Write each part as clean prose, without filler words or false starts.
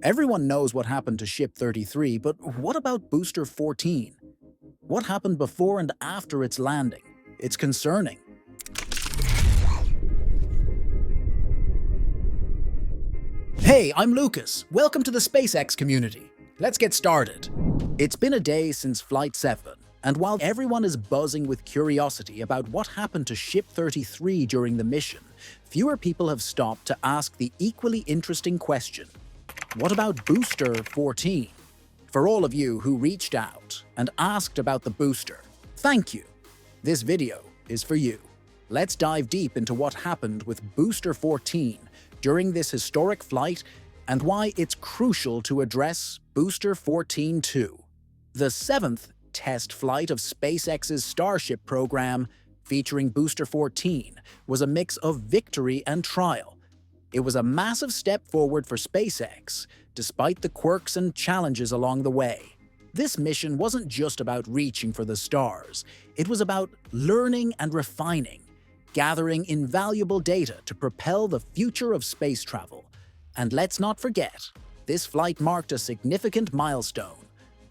Everyone knows what happened to Ship 33, but what about Booster 14? What happened before and after its landing? It's concerning. Hey, I'm Lucas. Welcome to the SpaceX community. Let's get started. It's been a day since Flight 7, and while everyone is buzzing with curiosity about what happened to Ship 33 during the mission, fewer people have stopped to ask the equally interesting question: what about Booster 14? For all of you who reached out and asked about the booster, thank you. This video is for you. Let's dive deep into what happened with Booster 14 during this historic flight and why it's crucial to address Booster 14 too. The seventh test flight of SpaceX's Starship program, featuring Booster 14, was a mix of victory and trial. It was a massive step forward for SpaceX, despite the quirks and challenges along the way. This mission wasn't just about reaching for the stars, it was about learning and refining, gathering invaluable data to propel the future of space travel. And let's not forget, this flight marked a significant milestone: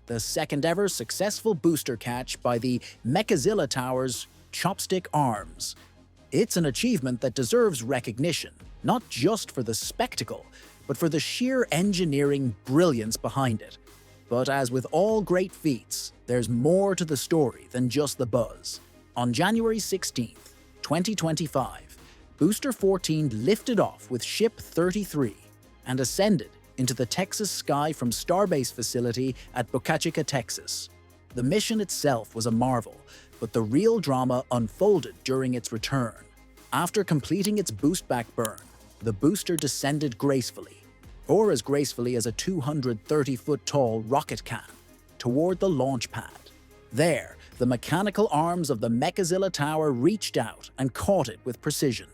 the second ever successful booster catch by the Mechazilla tower's chopstick arms. It's an achievement that deserves recognition, not just for the spectacle, but for the sheer engineering brilliance behind it. But as with all great feats, there's more to the story than just the buzz. On January 16th, 2025, Booster 14 lifted off with Ship 33 and ascended into the Texas sky from Starbase facility at Bocachica, Texas. The mission itself was a marvel, but the real drama unfolded during its return. After completing its boost-back burn, the booster descended gracefully, or as gracefully as a 230-foot-tall rocket can, toward the launch pad. There, the mechanical arms of the Mechazilla tower reached out and caught it with precision.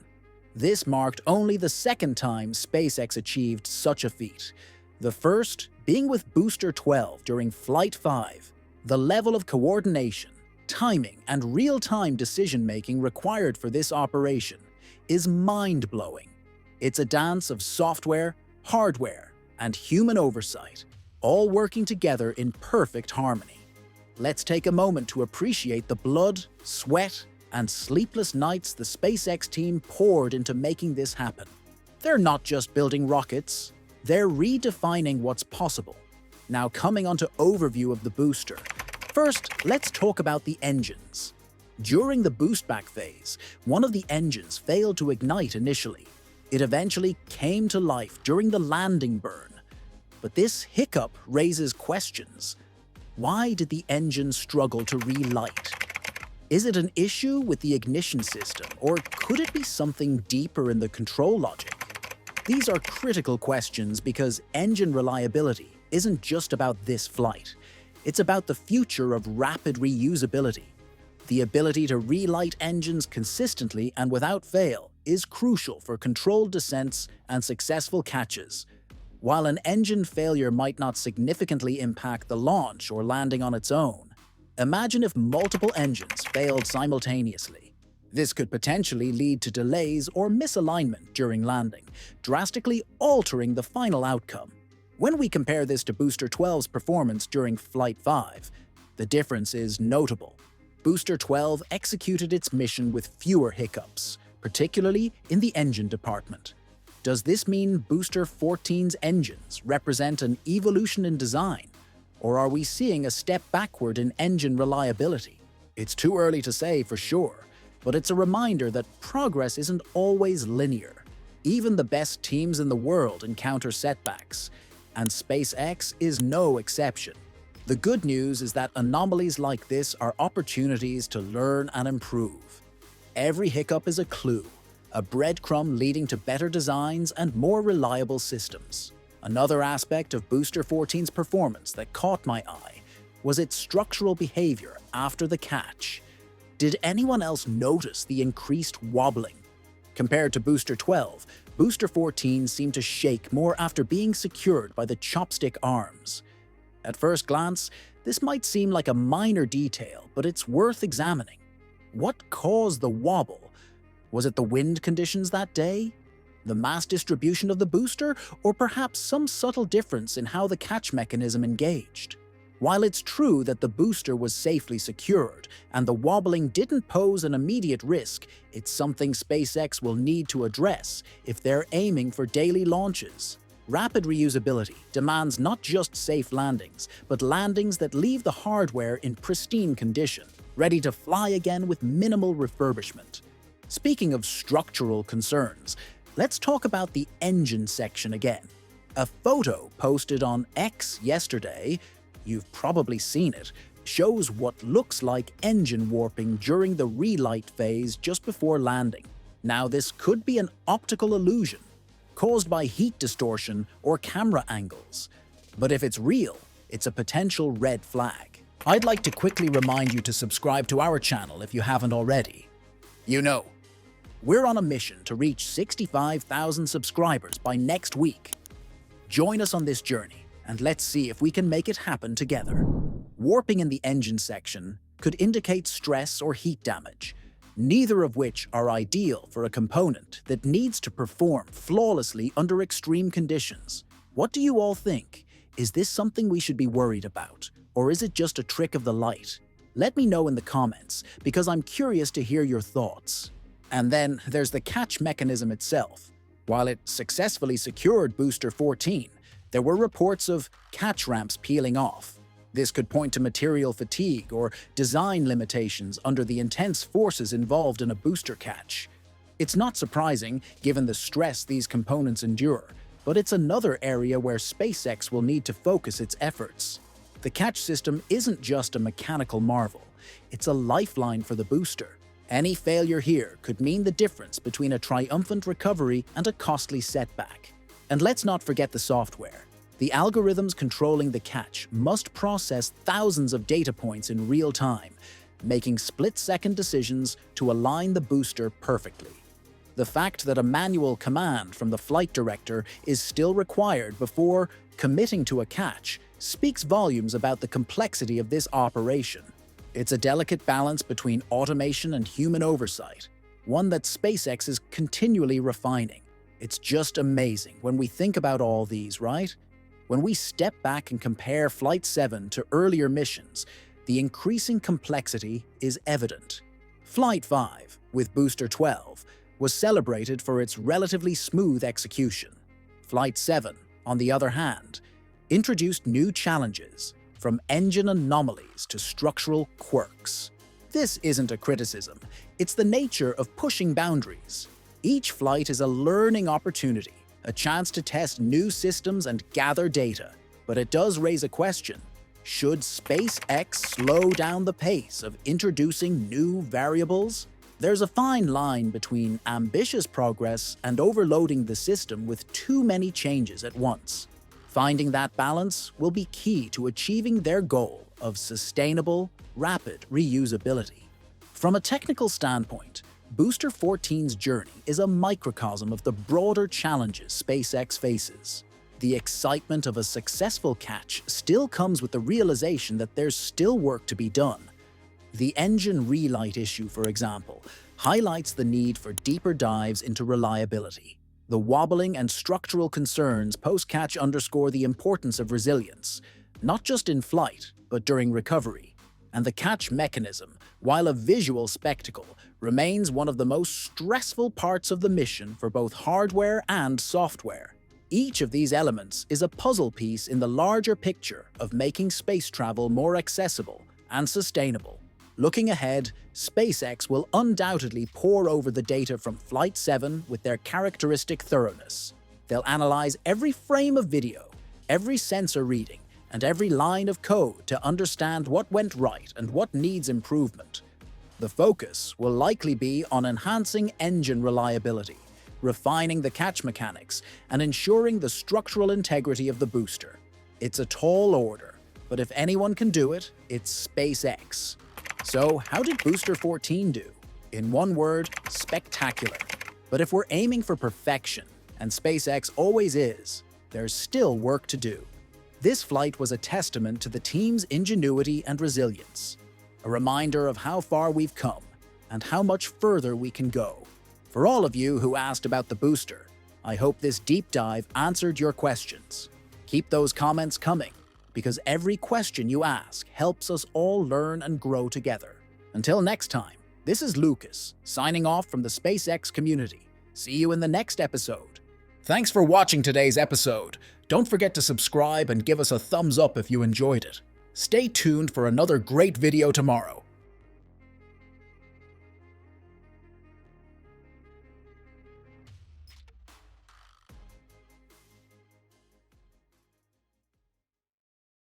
This marked only the second time SpaceX achieved such a feat, the first being with Booster 12 during Flight 5. The level of coordination, timing, and real-time decision-making required for this operation is mind-blowing. It's a dance of software, hardware, and human oversight, all working together in perfect harmony. Let's take a moment to appreciate the blood, sweat, and sleepless nights the SpaceX team poured into making this happen. They're not just building rockets, they're redefining what's possible. Now, coming onto overview of the booster. First, let's talk about the engines. During the boost-back phase, one of the engines failed to ignite initially. It eventually came to life during the landing burn. But this hiccup raises questions. Why did the engine struggle to relight? Is it an issue with the ignition system, or could it be something deeper in the control logic? These are critical questions because engine reliability isn't just about this flight. It's about the future of rapid reusability. The ability to relight engines consistently and without fail is crucial for controlled descents and successful catches. While an engine failure might not significantly impact the launch or landing on its own, imagine if multiple engines failed simultaneously. This could potentially lead to delays or misalignment during landing, drastically altering the final outcome. When we compare this to Booster 12's performance during Flight 5, the difference is notable. Booster 12 executed its mission with fewer hiccups, particularly in the engine department. Does this mean Booster 14's engines represent an evolution in design, or are we seeing a step backward in engine reliability? It's too early to say for sure, but it's a reminder that progress isn't always linear. Even the best teams in the world encounter setbacks, and SpaceX is no exception. The good news is that anomalies like this are opportunities to learn and improve. Every hiccup is a clue, a breadcrumb leading to better designs and more reliable systems. Another aspect of Booster 14's performance that caught my eye was its structural behavior after the catch. Did anyone else notice the increased wobbling? Compared to Booster 12, Booster 14 seemed to shake more after being secured by the chopstick arms. At first glance, this might seem like a minor detail, but it's worth examining. What caused the wobble? Was it the wind conditions that day? The mass distribution of the booster, or perhaps some subtle difference in how the catch mechanism engaged? While it's true that the booster was safely secured and the wobbling didn't pose an immediate risk, it's something SpaceX will need to address if they're aiming for daily launches. Rapid reusability demands not just safe landings, but landings that leave the hardware in pristine condition, ready to fly again with minimal refurbishment. Speaking of structural concerns, let's talk about the engine section again. A photo posted on X yesterday, you've probably seen it, shows what looks like engine warping during the relight phase just before landing. Now, this could be an optical illusion caused by heat distortion or camera angles. But if it's real, it's a potential red flag. I'd like to quickly remind you to subscribe to our channel if you haven't already. We're on a mission to reach 65,000 subscribers by next week. Join us on this journey, and let's see if we can make it happen together. Warping in the engine section could indicate stress or heat damage, neither of which are ideal for a component that needs to perform flawlessly under extreme conditions. What do you all think? Is this something we should be worried about, or is it just a trick of the light? Let me know in the comments, because I'm curious to hear your thoughts. And then there's the catch mechanism itself. While it successfully secured Booster 14, there were reports of catch ramps peeling off. This could point to material fatigue or design limitations under the intense forces involved in a booster catch. It's not surprising, given the stress these components endure, but it's another area where SpaceX will need to focus its efforts. The catch system isn't just a mechanical marvel, it's a lifeline for the booster. Any failure here could mean the difference between a triumphant recovery and a costly setback. And let's not forget the software. The algorithms controlling the catch must process thousands of data points in real time, making split-second decisions to align the booster perfectly. The fact that a manual command from the flight director is still required before committing to a catch speaks volumes about the complexity of this operation. It's a delicate balance between automation and human oversight, one that SpaceX is continually refining. It's just amazing when we think about all these, right? When we step back and compare Flight 7 to earlier missions, the increasing complexity is evident. Flight 5, with Booster 12, was celebrated for its relatively smooth execution. Flight 7, on the other hand, introduced new challenges, from engine anomalies to structural quirks. This isn't a criticism, it's the nature of pushing boundaries. Each flight is a learning opportunity, a chance to test new systems and gather data. But it does raise a question. Should SpaceX slow down the pace of introducing new variables? There's a fine line between ambitious progress and overloading the system with too many changes at once. Finding that balance will be key to achieving their goal of sustainable, rapid reusability. From a technical standpoint, Booster 14's journey is a microcosm of the broader challenges SpaceX faces. The excitement of a successful catch still comes with the realization that there's still work to be done. The engine relight issue, for example, highlights the need for deeper dives into reliability. The wobbling and structural concerns post-catch underscore the importance of resilience, not just in flight, but during recovery. And the catch mechanism, while a visual spectacle, remains one of the most stressful parts of the mission for both hardware and software. Each of these elements is a puzzle piece in the larger picture of making space travel more accessible and sustainable. Looking ahead, SpaceX will undoubtedly pore over the data from Flight 7 with their characteristic thoroughness. They'll analyze every frame of video, every sensor reading, and every line of code to understand what went right and what needs improvement. The focus will likely be on enhancing engine reliability, refining the catch mechanics, and ensuring the structural integrity of the booster. It's a tall order, but if anyone can do it, it's SpaceX. So, how did Booster 14 do? In one word, spectacular. But if we're aiming for perfection, and SpaceX always is, there's still work to do. This flight was a testament to the team's ingenuity and resilience, a reminder of how far we've come and how much further we can go. For all of you who asked about the booster, I hope this deep dive answered your questions. Keep those comments coming, because every question you ask helps us all learn and grow together. Until next time, this is Lucas, signing off from the SpaceX community. See you in the next episode. Thanks for watching today's episode. Don't forget to subscribe and give us a thumbs up if you enjoyed it. Stay tuned for another great video tomorrow.